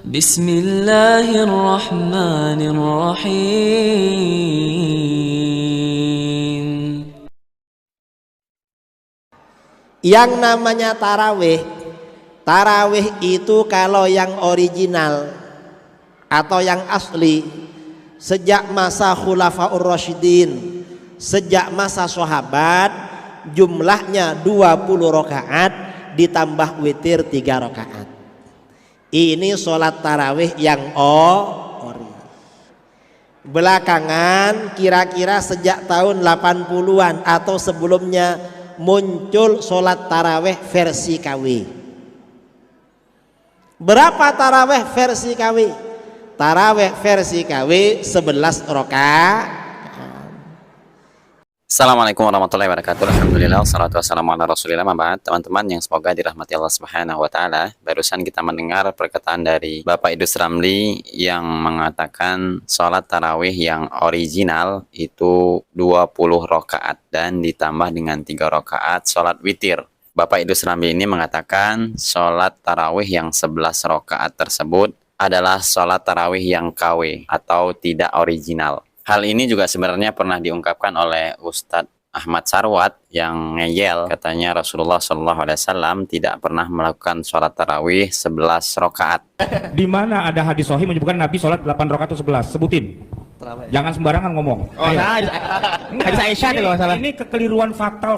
Bismillahirrahmanirrahim. Yang namanya tarawih, tarawih itu kalau yang original atau yang asli sejak masa Khulafaur Rasyidin, sejak masa sahabat, jumlahnya 20 rakaat ditambah witir 3 rakaat. Ini sholat tarawih yang ori. Belakangan kira-kira sejak tahun 80-an atau sebelumnya muncul sholat tarawih versi KW. Berapa tarawih versi KW? Tarawih versi KW 11 rakaat. Assalamualaikum warahmatullahi wabarakatuh. Alhamdulillah, wassalatu wassalamu ala rasulillah. Mabad, teman-teman yang semoga dirahmati Allah Subhanahu wa ta'ala. Barusan kita mendengar perkataan dari Bapak Idrus Ramli yang mengatakan sholat tarawih yang original itu 20 rakaat dan ditambah dengan 3 rakaat sholat witir. Bapak Idrus Ramli ini mengatakan sholat tarawih yang 11 rakaat tersebut adalah sholat tarawih yang KW atau tidak original. Hal ini juga sebenarnya pernah diungkapkan oleh Ustadz Ahmad Sarwat yang ngeyel, katanya Rasulullah SAW tidak pernah melakukan sholat tarawih 11 rakaat. Di mana ada hadis sahih menyebutkan Nabi sholat 8 rakaat atau 11? Sebutin. Jangan sembarangan ngomong. Oh, nah, hadis Aisyah kalau masalah. Ini kekeliruan fatal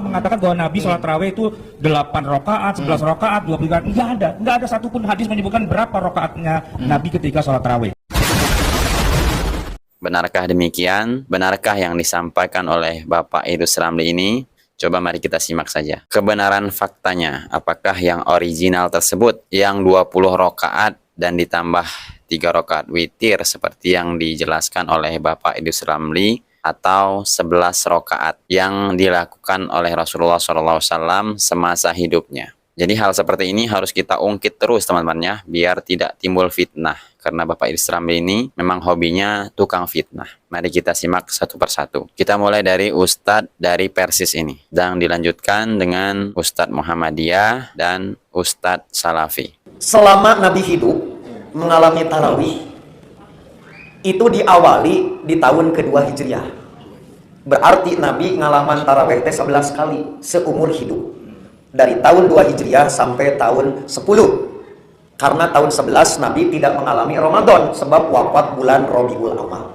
mengatakan bahwa Nabi sholat tarawih itu 8 rakaat, 11 rakaat, 20 rakaat. Enggak ada satupun hadis menyebutkan berapa rakaatnya Nabi ketika sholat tarawih. Benarkah demikian? Benarkah yang disampaikan oleh Bapak Idrus Ramli ini? Coba mari kita simak saja kebenaran faktanya. Apakah yang original tersebut yang 20 rakaat dan ditambah 3 rakaat witir seperti yang dijelaskan oleh Bapak Idrus Ramli, atau 11 rakaat yang dilakukan oleh Rasulullah SAW semasa hidupnya? Jadi hal seperti ini harus kita ungkit terus teman-temannya, biar tidak timbul fitnah. Karena Bapak Idrus Ramli ini memang hobinya tukang fitnah. Mari kita simak satu persatu. Kita mulai dari Ustadz dari Persis ini, dan dilanjutkan dengan Ustadz Muhammadiyah dan Ustadz Salafi. Selama Nabi hidup mengalami tarawih itu diawali di tahun kedua Hijriah. Berarti Nabi ngalaman tarawih 11 kali seumur hidup. Dari tahun 2 Hijriah sampai tahun 10. Karena tahun 11 Nabi tidak mengalami Ramadan sebab wafat bulan Rabiul Awal.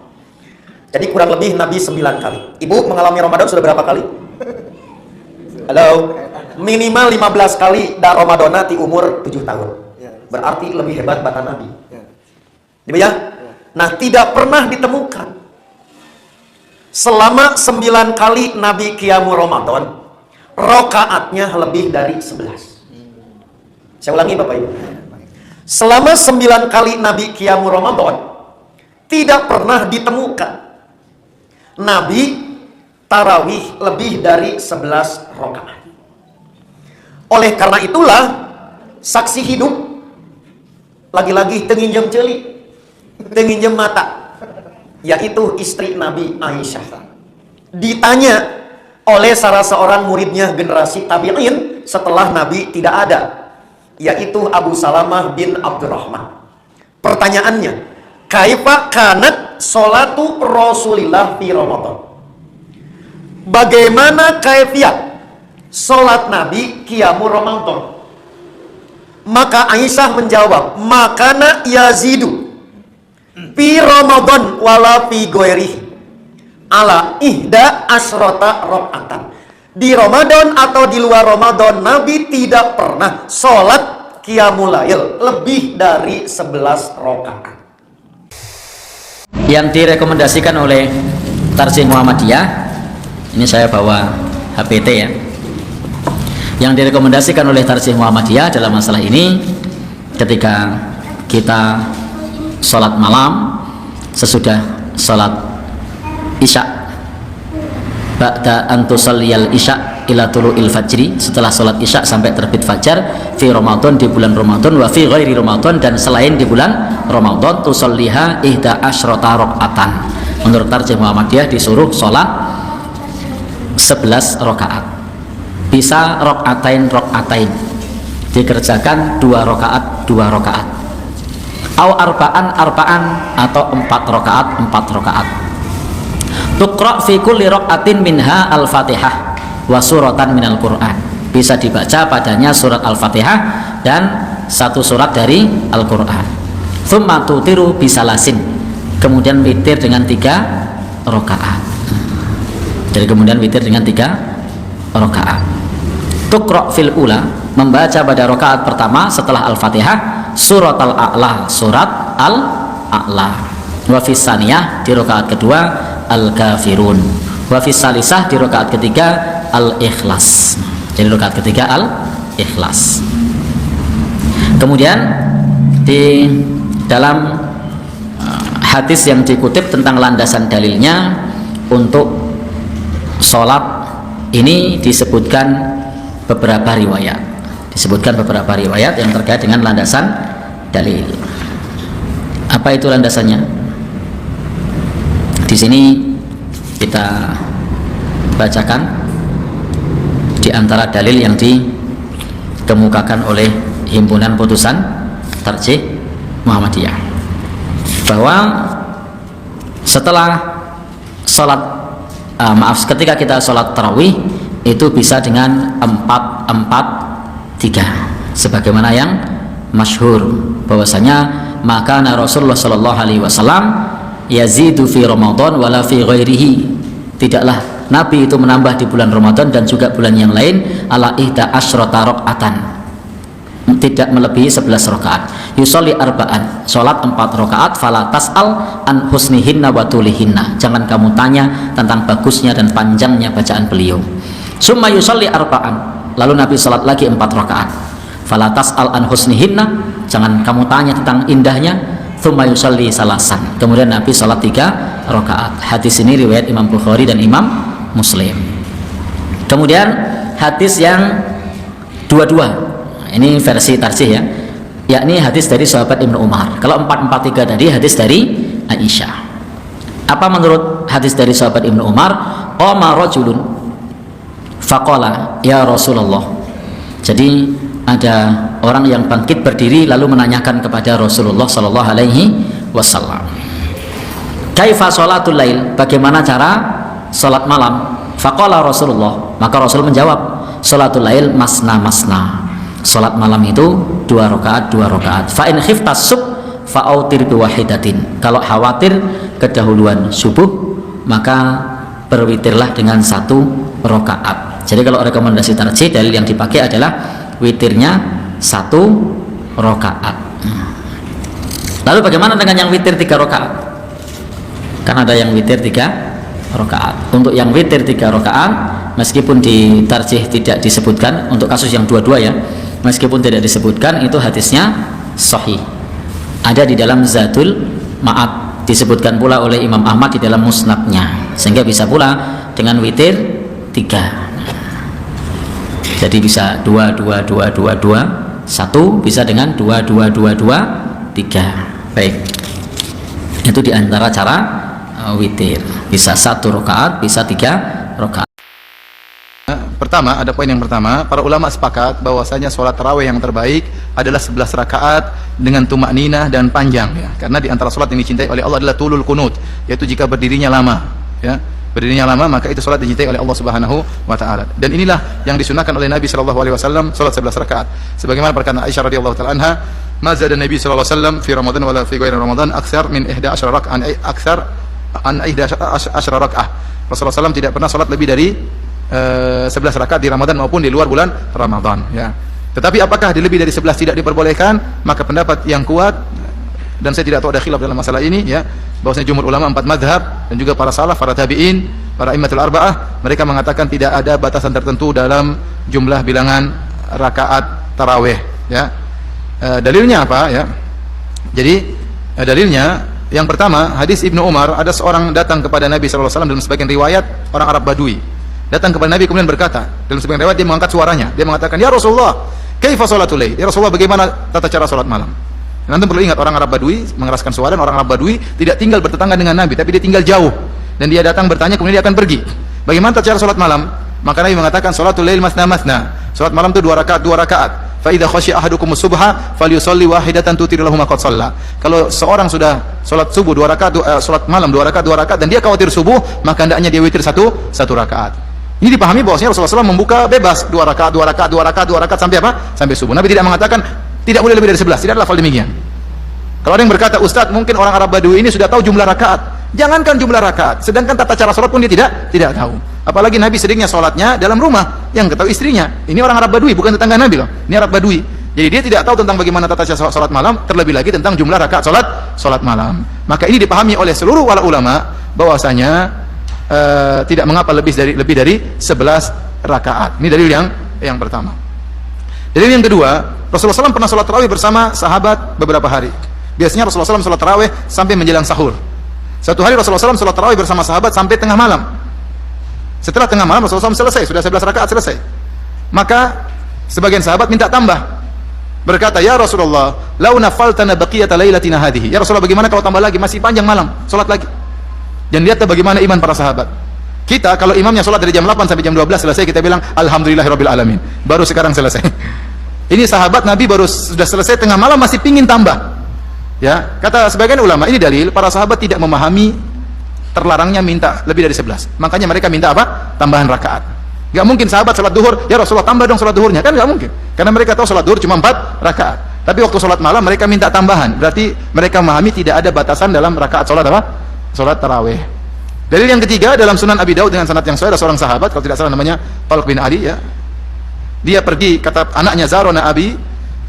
Jadi kurang lebih Nabi 9 kali. Ibu mengalami Ramadan sudah berapa kali? Halo? Minimal 15 kali dan Ramadan di umur 7 tahun. Berarti lebih hebat bata Nabi. Ya? Nah, tidak pernah ditemukan selama 9 kali Nabi qiyamul Ramadan rokaatnya lebih dari 11. Saya ulangi Bapak Ibu. Selama 9 kali Nabi qiyamul Ramadan tidak pernah ditemukan Nabi tarawih lebih dari 11 rakaat. Oleh karena itulah saksi hidup lagi-lagi tenginjem celi, tenginjem mata, yaitu istri Nabi Aisyah. Ditanya oleh salah seorang muridnya generasi tabi'in setelah Nabi tidak ada, yaitu Abu Salamah bin Abdurrahman. Pertanyaannya, kaifa kanat sholatu Rasulillah fi Ramadan? Bagaimana kaifiat sholat Nabi qiyamul Ramadan? Maka Aisyah menjawab, makana yazidu fi Ramadan wala fi ghairihi ala ihda asrota rakaatan. Di Ramadan atau di luar Ramadan Nabi tidak pernah sholat qiyamul lail lebih dari 11 rakaat. Yang direkomendasikan oleh Tarjih Muhammadiyah, ini saya bawa HPT ya, yang direkomendasikan oleh Tarjih Muhammadiyah dalam masalah ini, ketika kita sholat malam sesudah sholat Isya, ba'da antusalliyal isya ila tulu'il fajri, setelah sholat isya sampai terbit fajar, fi Ramadan, di bulan Ramadan, wa fi ghairi Ramadan, dan selain di bulan Ramadan, tusalliha ihda asyrota rakaatan. Menurut Tarjih Muhammadiyah disuruh sholat 11 rakaat. Bisa rakatain, dikerjakan 2 rakaat 2 rakaat. au arba'an atau 4 rakaat. Tuqra fi kulli raka'atin minha al-Fatihah wa suratan minal Qur'an. Bisa dibaca padanya surat Al-Fatihah dan satu surat dari Al-Qur'an. Tsumma tutiru bisalasin. Kemudian witir dengan 3 rakaat. Jadi kemudian witir dengan 3 rakaat. Tuqra fil ula, membaca pada rakaat pertama setelah Al-Fatihah surat Al-A'la, surat Al-A'la. Wa fis saniyah, di rakaat kedua Al-Kafirun. Wa fis salisah, di rakaat ketiga Al-Ikhlas. Jadi rakaat ketiga Al-Ikhlas. Kemudian di dalam hadis yang dikutip tentang landasan dalilnya untuk sholat ini disebutkan beberapa riwayat. Yang terkait dengan landasan dalil. Apa itu landasannya? Di sini kita bacakan di antara dalil yang dikemukakan oleh Himpunan Putusan Tarjih Muhammadiyah, bahwa setelah sholat ketika kita sholat tarawih itu bisa dengan 4-4-3, sebagaimana yang masyhur bahwasanya maka Rasulullah sallallahu alaihi wasallam yazidu fi Ramadan wala fi ghairihi, tidaklah Nabi itu menambah di bulan Ramadan dan juga bulan yang lain ala ihda asyrata rakaatan, tidak melebihi 11 rakaat. Yusolli arba'an, sholat 4 rakaat. Fala tas'al an husnihinna wa tulihinna, jangan kamu tanya tentang bagusnya dan panjangnya bacaan beliau. Summa yusolli arba'an, lalu Nabi sholat lagi 4 rakaat. Fala tas'al an husnihinna, jangan kamu tanya tentang indahnya. Summa yusolli salasan, kemudian Nabi sholat 3 rakaat. Hadis ini riwayat Imam Bukhari dan Imam Muslim. Kemudian hadis yang dua-dua, ini versi tarjih ya, yakni hadis dari sahabat Ibnu Umar. Kalau 443 tadi hadis dari Aisyah. Apa menurut hadis dari sahabat Ibnu Umar? Qama rajulun faqala ya Rasulullah. Jadi ada orang yang bangkit berdiri lalu menanyakan kepada Rasulullah sallallahu alaihi wasallam, kaifa sholatul lail, bagaimana cara salat malam? Faqala Rasulullah, maka Rasul menjawab, sholatul lail masna masna, salat malam itu 2 rakaat. Fa in khiftas sub fa autir bi wahidatin, kalau khawatir kedahuluan subuh maka berwitirlah dengan 1 rakaat. Jadi kalau rekomendasi tarjih dalil yang dipakai adalah witirnya 1 rakaat. Lalu bagaimana dengan yang witir 3 rakaat? Kan ada yang witir 3 rakaat. Untuk yang witir 3 rakaat, meskipun di tarjih tidak disebutkan, untuk kasus yang dua-dua ya, meskipun tidak disebutkan, itu hadisnya sahih. Ada di dalam Zadul Ma'ad, disebutkan pula oleh Imam Ahmad di dalam musnadnya, sehingga bisa pula dengan witir 3. Jadi bisa 2 2 2 2 2 1, bisa dengan 2 2 2 2 3. Baik, itu diantara cara witir, bisa 1 rakaat, bisa 3 rakaat. Pertama, ada poin yang pertama, para ulama sepakat bahwasanya sholat tarawih yang terbaik adalah 11 rakaat dengan tumak ninah dan panjang ya. Karena di antara sholat yang dicintai oleh Allah adalah tulul kunut, yaitu jika berdirinya lama ya. Berdirinya lama maka itu sholat dicintai oleh Allah Subhanahu wa taala. Dan inilah yang disunahkan oleh Nabi sallallahu alaihi wasallam, sholat 11 rakaat. Sebagaimana perkataan Aisyah radhiyallahu taala anha, "Ma zada Nabi sallallahu alaihi wasallam fi Ramadan wala fi ghairi Ramadan aktsar min 11 rak'ah aktsar an 11 rak'ah." Rasulullah SAW tidak pernah sholat lebih dari 11 rakaat di Ramadan maupun di luar bulan Ramadan ya. Tetapi apakah di lebih dari 11 tidak diperbolehkan? Maka pendapat yang kuat, dan saya tidak tahu ada khilaf dalam masalah ini ya, bahwasanya jumhur ulama 4 mazhab dan juga para salaf, para tabi'in, para immatul arba'ah, mereka mengatakan tidak ada batasan tertentu dalam jumlah bilangan rakaat tarawih ya. Dalilnya apa ya? Jadi dalilnya yang pertama, hadis Ibnu Umar, ada seorang datang kepada Nabi sallallahu alaihi wasallam, dalam sebagian riwayat orang Arab Badui datang kepada Nabi kemudian berkata, dalam sebagian riwayat dia mengangkat suaranya, dia mengatakan, "Ya Rasulullah, kaifa sholatul lail?" Ya Rasulullah, bagaimana tata cara salat malam? Nanti perlu ingat, orang Arab Badui mengeraskan suara, dan orang Arab Badui tidak tinggal bertetangga dengan Nabi, tapi dia tinggal jauh, dan dia datang bertanya kemudian dia akan pergi. Bagaimana tata cara salat malam? Maka Nabi mengatakan, "Sholatul lail masna masna." Salat malam itu 2 rakaat, 2 rakaat. fa idza khashiya ahadukumus subha falyusalli wahidatan tutir lahu ma qad shalla. Kalau seorang sudah salat subuh 2 rakaat, salat malam 2 rakaat dan dia khawatir subuh, maka hendaknya dia witir satu rakaat. Ini dipahami bahwasanya Rasulullah SAW membuka bebas 2 rakaat sampai apa? Sampai subuh. Nabi tidak mengatakan tidak boleh lebih dari 11, tidak lafal demikian. Kalau ada yang berkata, Ustaz, mungkin orang Arab Badui ini sudah tahu jumlah rakaat. Jangankan jumlah rakaat, sedangkan tata cara sholat pun dia tidak tahu. Apalagi Nabi seringnya sholatnya dalam rumah, yang ketahui istrinya. Ini orang Arab Badui, bukan tetangga Nabi loh. Ini Arab Badui. Jadi dia tidak tahu tentang bagaimana tata cara sholat malam, terlebih lagi tentang jumlah rakaat sholat malam. Maka ini dipahami oleh seluruh wala ulama bahwasanya tidak mengapa lebih dari 11 rakaat. Ini dalil yang pertama. Dalil yang kedua, Rasulullah SAW pernah sholat tarawih bersama sahabat beberapa hari. Biasanya Rasulullah SAW sholat tarawih sampai menjelang sahur. Satu hari Rasulullah SAW sholat tarawih bersama sahabat sampai tengah malam. Setelah tengah malam Rasulullah SAW selesai, sudah 11 rakaat selesai. Maka sebagian sahabat minta tambah. Berkata, ya Rasulullah, lau nafaltana baqiyata lailatina hadhihi. Ya Rasulullah, bagaimana kalau tambah lagi, masih panjang malam, sholat lagi. Dan lihat bagaimana iman para sahabat. Kita kalau imamnya sholat dari jam 8 sampai jam 12 selesai, kita bilang alhamdulillahirabbil alamin. Baru sekarang selesai. Ini sahabat Nabi baru sudah selesai tengah malam masih pingin tambah. Ya, kata sebagian ulama, ini dalil para sahabat tidak memahami terlarangnya minta lebih dari 11. Makanya mereka minta apa? Tambahan rakaat. Gak mungkin sahabat sholat duhur, ya Rasulullah tambah dong sholat duhurnya, kan gak mungkin. Karena mereka tahu sholat duhur cuma 4 rakaat. Tapi waktu sholat malam mereka minta tambahan. Berarti mereka memahami tidak ada batasan dalam rakaat sholat apa? Sholat tarawih. Dalil yang ketiga dalam Sunan Abi Daud dengan sanad yang sahih, ada seorang sahabat kalau tidak salah namanya Talq bin Ali, ya. Dia pergi, kata anaknya, Zarona Abi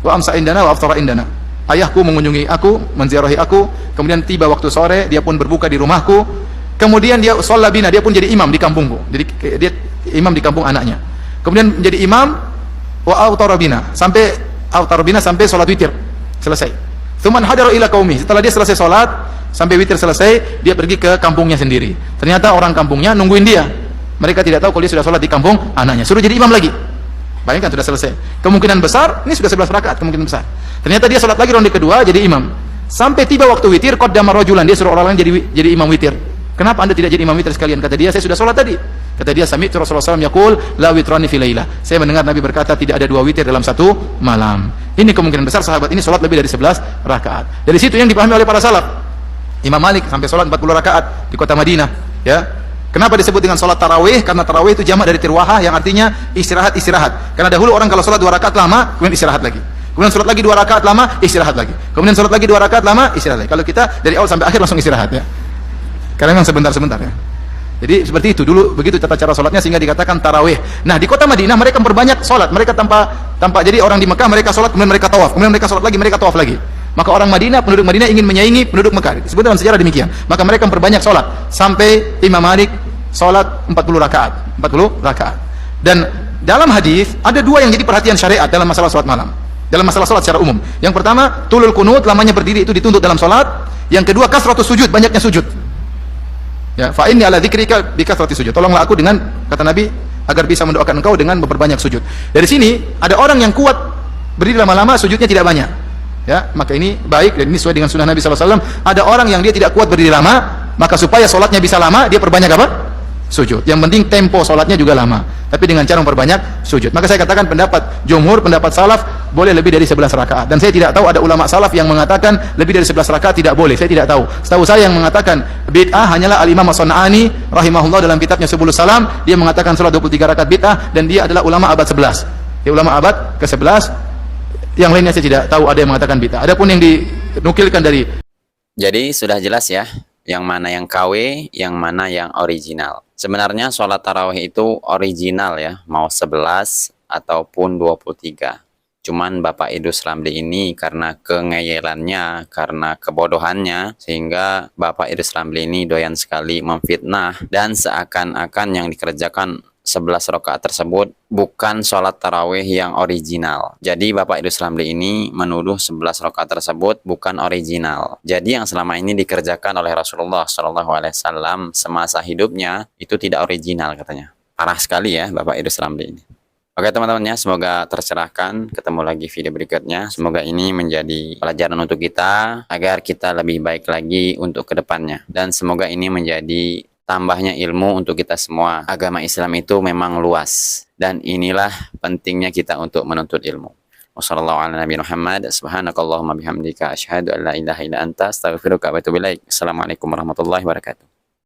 wa amsa indana wa aftara indana. Ayahku mengunjungi aku, menziarahi aku, kemudian tiba waktu sore dia pun berbuka di rumahku. Kemudian dia sholat bina, dia pun jadi imam di kampungku. Jadi dia imam di kampung anaknya. Kemudian menjadi imam wa aftara bina sampai sholat witir selesai. Tsuman hadara ila qaumi. Setelah dia selesai sholat sampai witir selesai, dia pergi ke kampungnya sendiri. Ternyata orang kampungnya nungguin dia. Mereka tidak tahu kalau dia sudah sholat di kampung anaknya. Suruh jadi imam lagi. Bayangkan sudah selesai. Kemungkinan besar ini sudah 11 rakaat, kemungkinan besar. Ternyata dia sholat lagi ronde kedua jadi imam. Sampai tiba waktu witir, qaddama rajulan, dia suruh orang lain jadi imam witir. Kenapa Anda tidak jadi imam witir sekalian? Kata dia, saya sudah sholat tadi. Kata dia, sami'tu Rasulullah SAW yaqul la witrani fi lailah. Saya mendengar Nabi berkata tidak ada 2 witir dalam 1 malam. Ini kemungkinan besar sahabat ini sholat lebih dari 11 rakaat. Dari situ yang dipahami oleh para salaf. Imam Malik sampai sholat 40 rakaat di kota Madinah, ya. Kenapa disebut dengan sholat tarawih? Karena tarawih itu jamak dari tirwahah yang artinya istirahat. Karena dahulu orang kalau sholat 2 rakaat lama, kemudian istirahat lagi. Kemudian sholat lagi 2 rakaat lama, istirahat lagi. Kemudian sholat lagi 2 rakaat lama, istirahat lagi. Kalau kita dari awal sampai akhir langsung istirahat, ya. Karena memang sebentar-sebentar, ya. Jadi seperti itu dulu, begitu tata cara sholatnya sehingga dikatakan tarawih. Nah di kota Madinah mereka memperbanyak sholat. Mereka tanpa jadi orang di Mekah mereka sholat, kemudian mereka tawaf, kemudian mereka sholat lagi, mereka tawaf lagi. Maka orang Madinah, penduduk Madinah ingin menyaingi penduduk Mekah. Disebut dalam sejarah demikian. Maka mereka memperbanyak sholat sampai Imam Malik sholat 40 rakaat. Dan dalam hadis ada 2 yang jadi perhatian syariat dalam masalah sholat malam, dalam masalah sholat secara umum. Yang pertama, tulul kunut, lamanya berdiri itu dituntut dalam sholat. Yang kedua, kasratus sujud, banyaknya sujud. Ya, fa inni ala dzikrika bi kasrati sujud. Tolonglah aku dengan, kata Nabi, agar bisa mendoakan engkau dengan memperbanyak sujud. Dari sini ada orang yang kuat berdiri lama-lama, sujudnya tidak banyak. Ya, maka ini baik dan ini sesuai dengan sunnah Nabi SAW. Ada orang yang dia tidak kuat berdiri lama, maka supaya sholatnya bisa lama, dia perbanyak apa? Sujud. Yang penting tempo sholatnya juga lama, tapi dengan cara memperbanyak sujud. Maka saya katakan pendapat jumhur, pendapat salaf boleh lebih dari 11 rakaat. Dan saya tidak tahu ada ulama salaf yang mengatakan lebih dari 11 rakaat tidak boleh. Saya tidak tahu. Setahu saya yang mengatakan bid'ah hanyalah Al-Imam As-Sun'ani rahimahullah dalam kitabnya Subulus Salam. Dia mengatakan salat 23 rakaat bid'ah dan dia adalah ulama abad 11. Dia ulama abad ke-11. Yang lainnya saya tidak tahu ada yang mengatakan bid'ah. Adapun yang dinukilkan dari, Jadi sudah jelas ya, yang mana yang KW, yang mana yang original. Sebenarnya sholat tarawih itu original ya, mau 11 ataupun 23. Cuman Bapak Idrus Ramli ini karena kengeyelannya, karena kebodohannya, sehingga Bapak Idrus Ramli ini doyan sekali memfitnah, dan seakan-akan yang dikerjakan 11 rakaat tersebut bukan sholat tarawih yang original. Jadi Bapak Idrus Ramli ini menuduh 11 rakaat tersebut bukan original. Jadi yang selama ini dikerjakan oleh Rasulullah SAW semasa hidupnya itu tidak original katanya. Parah sekali ya Bapak Idrus Ramli ini. Oke teman-teman ya, semoga tercerahkan. Ketemu lagi video berikutnya. Semoga ini menjadi pelajaran untuk kita agar kita lebih baik lagi untuk kedepannya. Dan semoga ini menjadi tambahnya ilmu untuk kita semua. Agama Islam itu memang luas, dan inilah pentingnya kita untuk menuntut ilmu. Subhanakallahumma bihamdika asyhadu an la ilaha illa anta astaghfiruka wa atubu ilaik. Assalamualaikum warahmatullahi wabarakatuh.